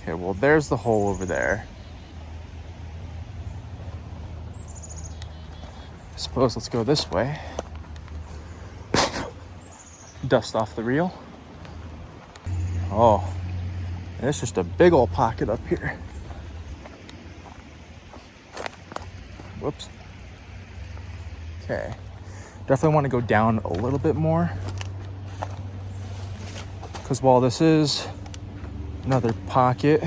Okay, well, there's the hole over there. I suppose let's go this way. Dust off the reel. Oh, there's just a big old pocket up here. Whoops. Okay. Definitely want to go down a little bit more. Because while this is another pocket,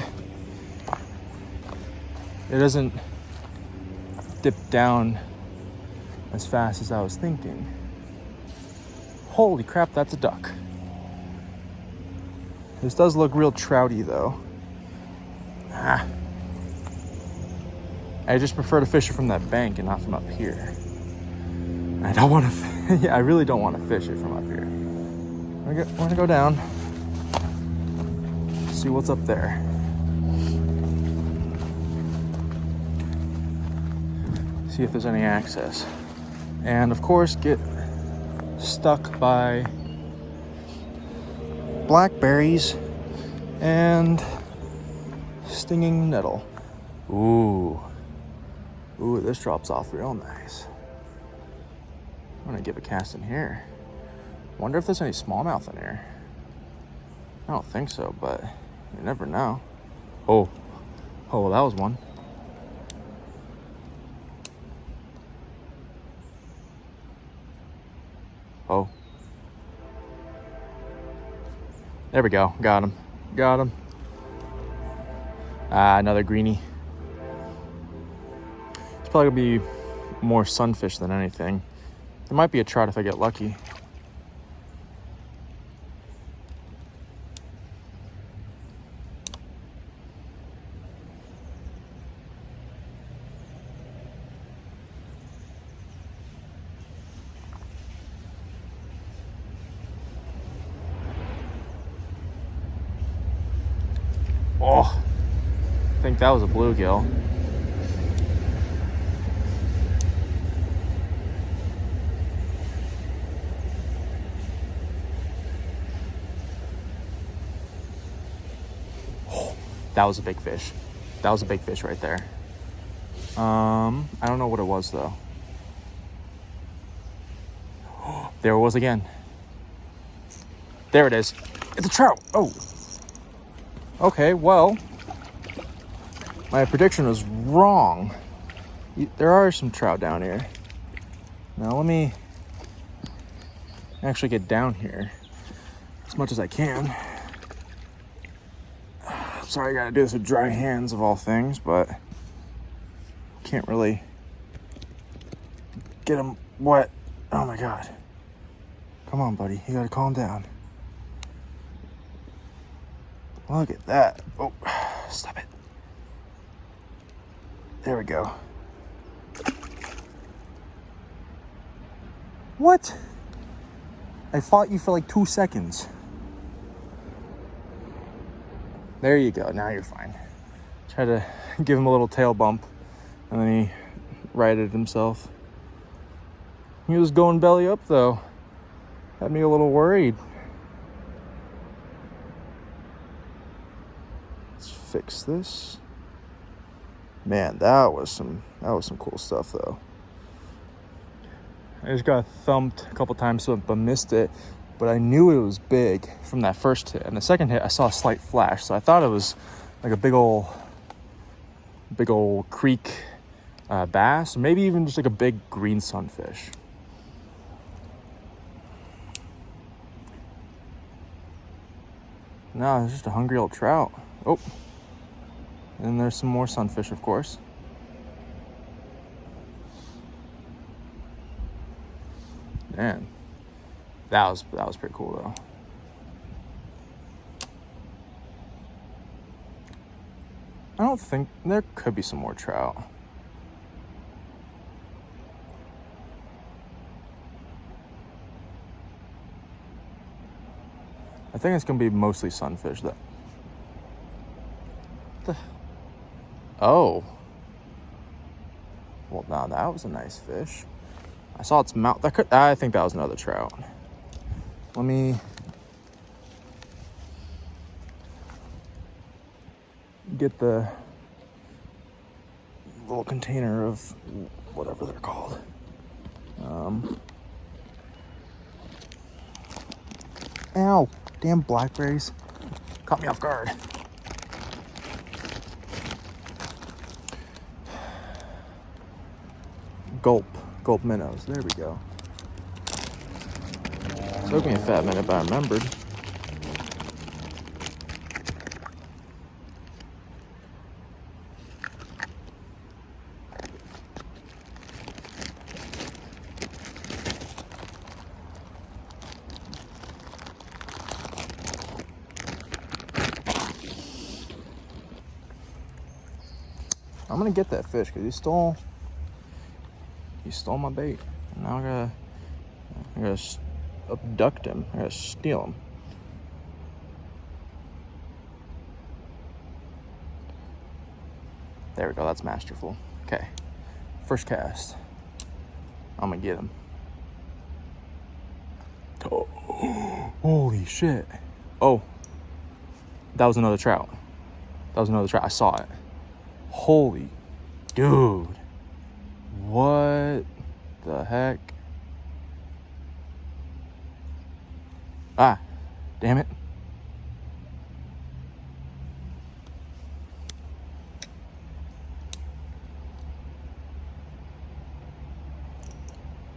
it doesn't dip down as fast as I was thinking. Holy crap, that's a duck. This does look real trouty though. I just prefer to fish it from that bank and not from up here. I don't want to, yeah, I really don't want to fish it from up here. We're gonna go down, see what's up there. See if there's any access. And of course, get stuck by blackberries and stinging nettle. Ooh, this drops off real nice. I'm gonna give a cast in here. Wonder if there's any smallmouth in here. I don't think so, but you never know. Oh, well, that was one. Oh. There we go. Got him. Another greenie. It's probably gonna be more sunfish than anything. There might be a trout if I get lucky. Oh, I think that was a bluegill. Oh, that was a big fish. That was a big fish right there. I don't know what it was though. Oh, there it was again. There it is. It's a trout. Oh. Okay, well, my prediction was wrong. There are some trout down here. Now let me actually get down here as much as I can. Sorry, I gotta do this with dry hands of all things, but can't really get them wet. Oh my God. Come on, buddy, you gotta calm down. Look at that. Oh, stop it. There we go. What? I fought you for like 2 seconds. There you go. Now you're fine. Try to give him a little tail bump, and then he righted himself. He was going belly up though. Had me a little worried. Fix this. Man, that was some cool stuff though. I just got thumped a couple times but missed it, but I knew it was big from that first hit. And the second hit I saw a slight flash, so I thought it was like a big old creek bass, maybe even just like a big green sunfish. No, it's just a hungry old trout. Oh. And there's some more sunfish, of course. Man, that was pretty cool though. I don't think there could be some more trout. I think it's gonna be mostly sunfish though. Oh. Well, now that was a nice fish. I saw its mouth. I think that was another trout. Let me get the little container of whatever they're called. Ow, damn blackberries. Caught me off guard. Gulp minnows. There we go. Took me a fat minute, but I remembered. I'm gonna get that fish because he stole my bait. And now I gotta abduct him. I gotta steal him. There we go. That's masterful. Okay, first cast. I'm gonna get him. Oh, holy shit! Oh, that was another trout. I saw it. Holy dude. What the heck? Ah, damn it.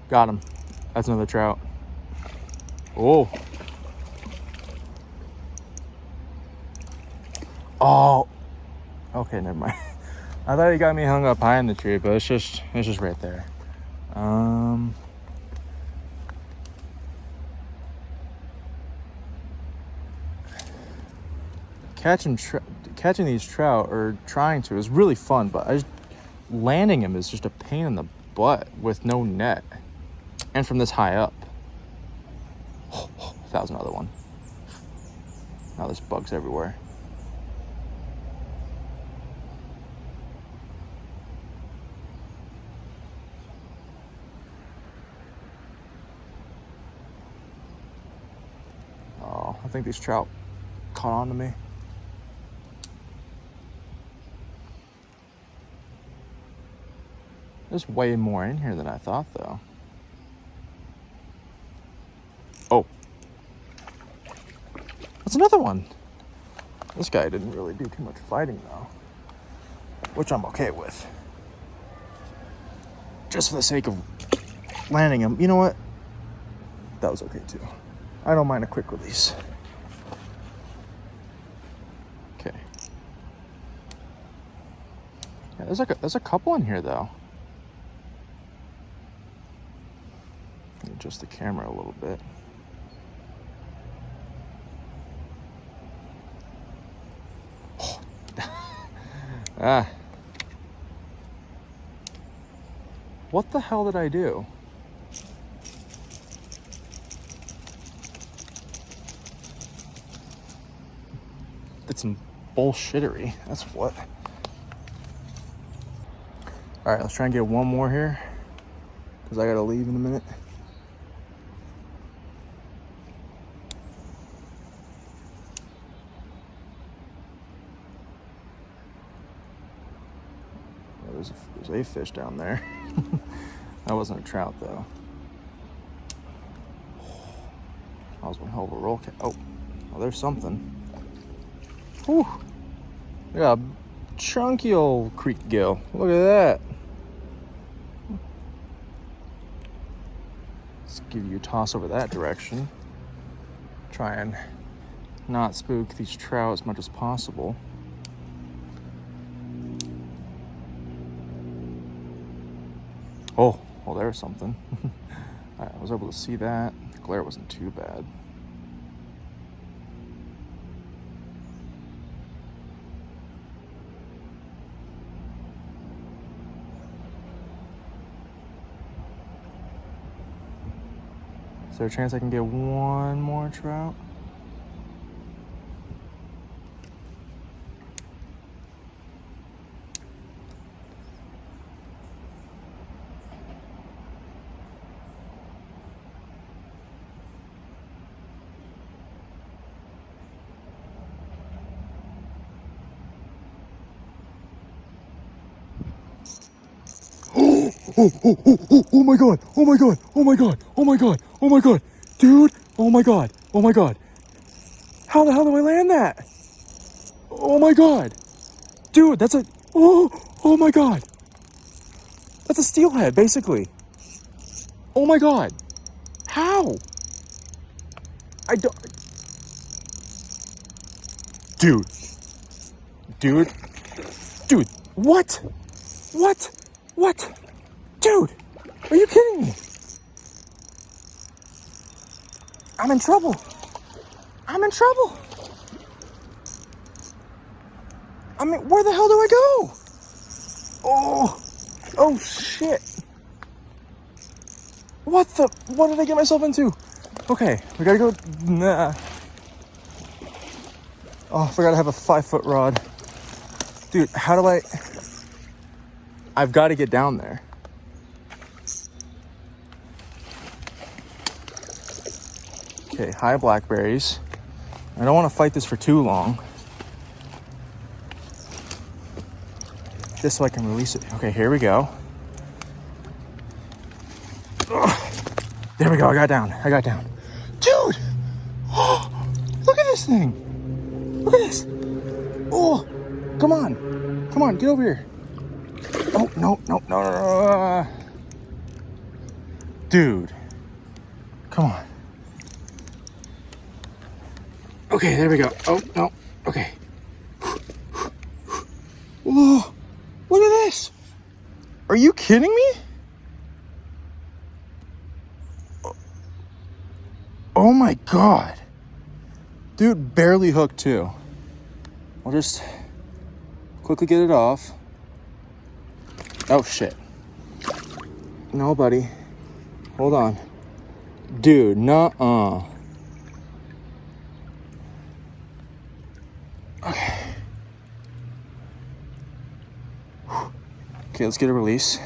Got him. That's another trout. Oh. Oh. Okay, never mind. I thought he got me hung up high in the tree, but it's just right there. Catching these trout, or trying to, is really fun, but landing him is just a pain in the butt with no net, and from this high up. That was another one. Now there's bugs everywhere. Oh, I think these trout caught on to me. There's way more in here than I thought, though. Oh. That's another one. This guy didn't really do too much fighting, though. Which I'm okay with. Just for the sake of landing him. You know what? That was okay, too. I don't mind a quick release. Okay. Yeah, there's a couple in here, though. Adjust the camera a little bit. Oh. Ah. What the hell did I do? Did some bullshittery. That's what. All right, let's try and get one more here, because I gotta leave in a minute. There's a fish down there. That wasn't a trout, though. That was one hell of a roll. Oh, there's something. Whew. I got a chunky old creek gill. Look at that. Let's give you a toss over that direction. Try and not spook these trout as much as possible. Oh, well, there's something. I was able to see that. The glare wasn't too bad. Is there a chance I can get one more trout? Oh my god. Oh my god. Oh my god. Oh my god. Oh my god. Dude. Oh my god. Oh my god. How the hell do I land that? Oh my god. Dude, that's a... Oh my god. That's a steelhead, basically. Oh my god. How? I don't... Dude. Dude. What? Dude, are you kidding me? I'm in trouble. I mean, where the hell do I go? Oh shit. What did I get myself into? Okay, we gotta go. Nah. Oh, I forgot to have a 5-foot rod. Dude, how do I've got to get down there. Okay, high blackberries. I don't want to fight this for too long. Just so I can release it. Okay, here we go. Ugh. There we go, I got down. Dude! Oh, look at this thing. Look at this. Oh, come on, get over here. Oh, no. Dude, come on. Okay, there we go. Oh, no, okay. Whoa, look at this. Are you kidding me? Oh my god. Dude, barely hooked too. I'll just quickly get it off. Oh shit. No, buddy. Hold on. Dude, nuh-uh. Okay. Okay, let's get a release.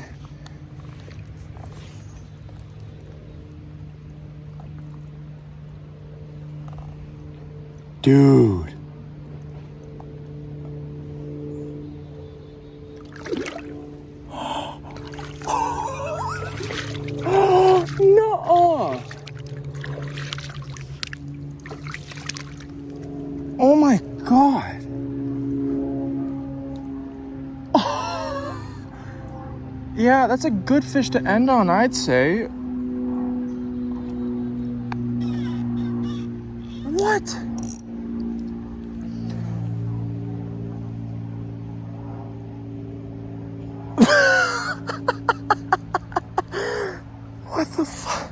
Dude. Nuh-uh. Oh my god. Yeah, that's a good fish to end on, I'd say. What? What the fuck?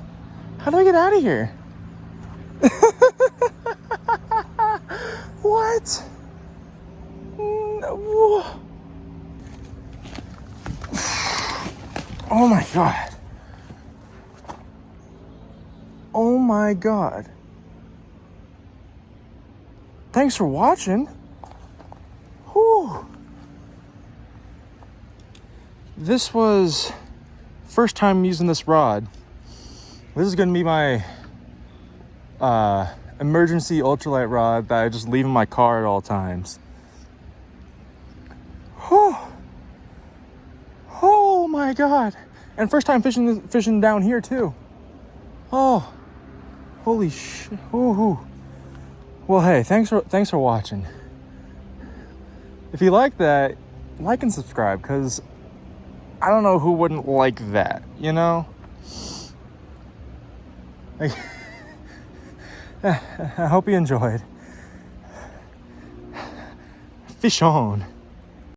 How do I get out of here? What? No. Oh my god. Oh my god. Thanks for watching. Whew. This was first time using this rod. This is gonna be my emergency ultralight rod that I just leave in my car at all times. Whew. Oh my god. And first time fishing down here too. Oh, holy shit. Ooh. Well, hey, thanks for watching. If you like that, like and subscribe, because I don't know who wouldn't like that, you know? I hope you enjoyed. Fish on.